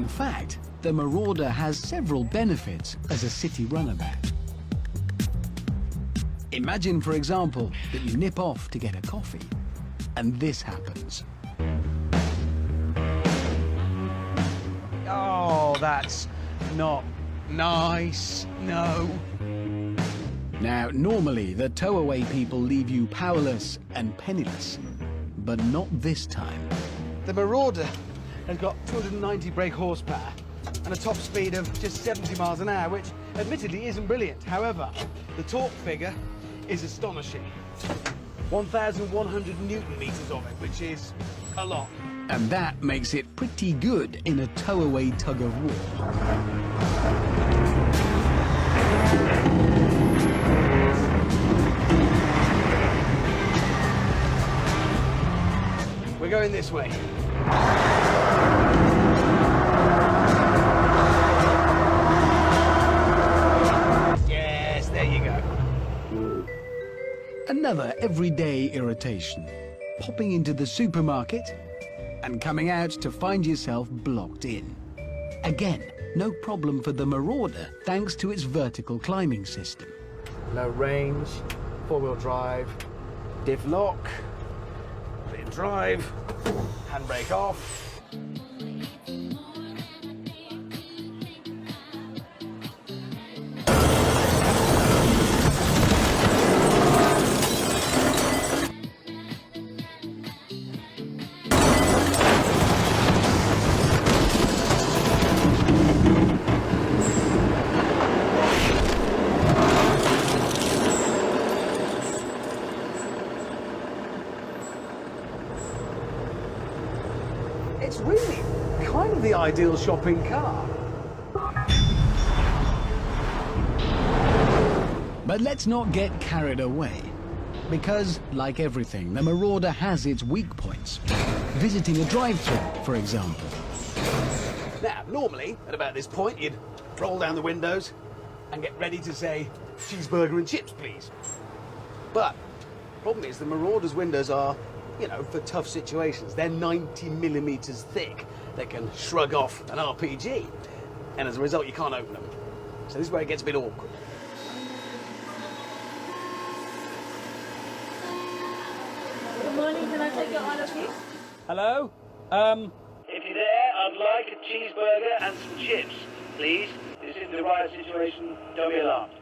In fact, the Marauder has several benefits as a city runabout. Imagine, for example, that you nip off to get a coffee, and this happens. Oh, that's not nice. No. Now, normally, the tow-away people leave you powerless and penniless, but not this time. The Marauder has got 290 brake horsepower and a top speed of just 70 miles an hour, which admittedly isn't brilliant. However, the torque figure is astonishing. 1,100 Newton meters of it, which is a lot. And that makes it pretty good in a tow-away tug-of-war. We're going this way. Yes, there you go. Another everyday irritation. Popping into the supermarket and coming out to find yourself blocked in. Again, no problem for the Marauder thanks to its vertical climbing system. Low range, four-wheel drive, diff lock, put in drive, handbrake off. It's really kind of the ideal shopping car. But let's not get carried away. Because, like everything, the Marauder has its weak points. Visiting a drive-thru, for example. Now, normally, at about this point, you'd roll down the windows and get ready to say, cheeseburger and chips, please. But the problem is the Marauder's windows are, you know, for tough situations. They're 90 millimeters thick. They can shrug off an RPG. And as a result, you can't open them. So this is where it gets a bit awkward. Good morning, can I take your order, please? Hello? If you're there, I'd like a cheeseburger and some chips, please. This is the right situation, don't be alarmed.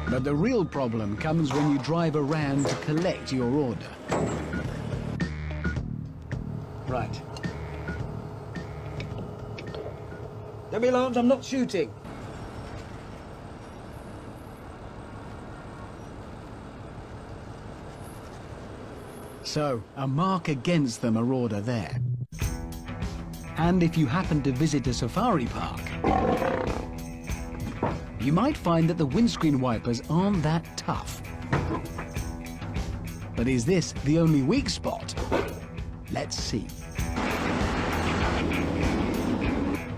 But the real problem comes when you drive around to collect your order. Right. Don't be alarmed, I'm not shooting. So, a mark against the Marauder there. And if you happen to visit a safari park, you might find that the windscreen wipers aren't that tough. But is this the only weak spot? Let's see.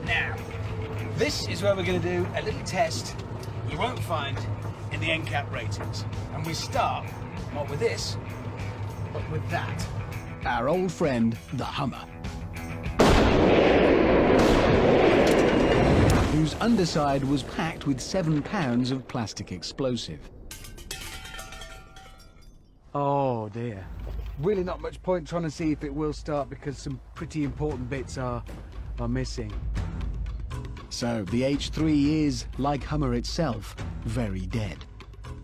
Now, this is where we're going to do a little test you won't find in the NCAP ratings. And we start not with this, but with that. Our old friend, the Hummer. Whose underside was packed with 7 pounds of plastic explosive. Oh dear. Really not much point trying to see if it will start because some pretty important bits are missing. So the H3 is, like Hummer itself, very dead.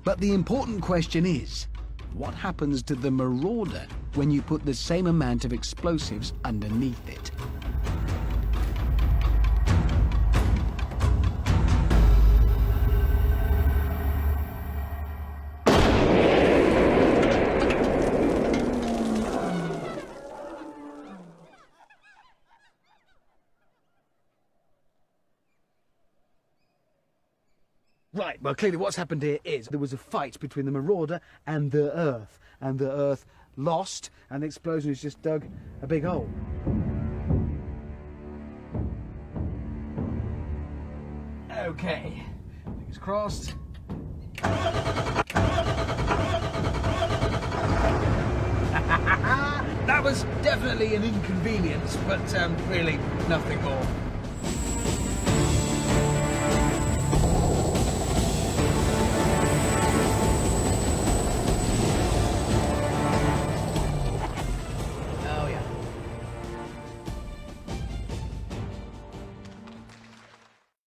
But the important question is, what happens to the Marauder when you put the same amount of explosives underneath it? Right, well, clearly what's happened here is there was a fight between the Marauder and the Earth lost, and the explosion has just dug a big hole. Okay, fingers crossed. That was definitely an inconvenience, but really nothing more.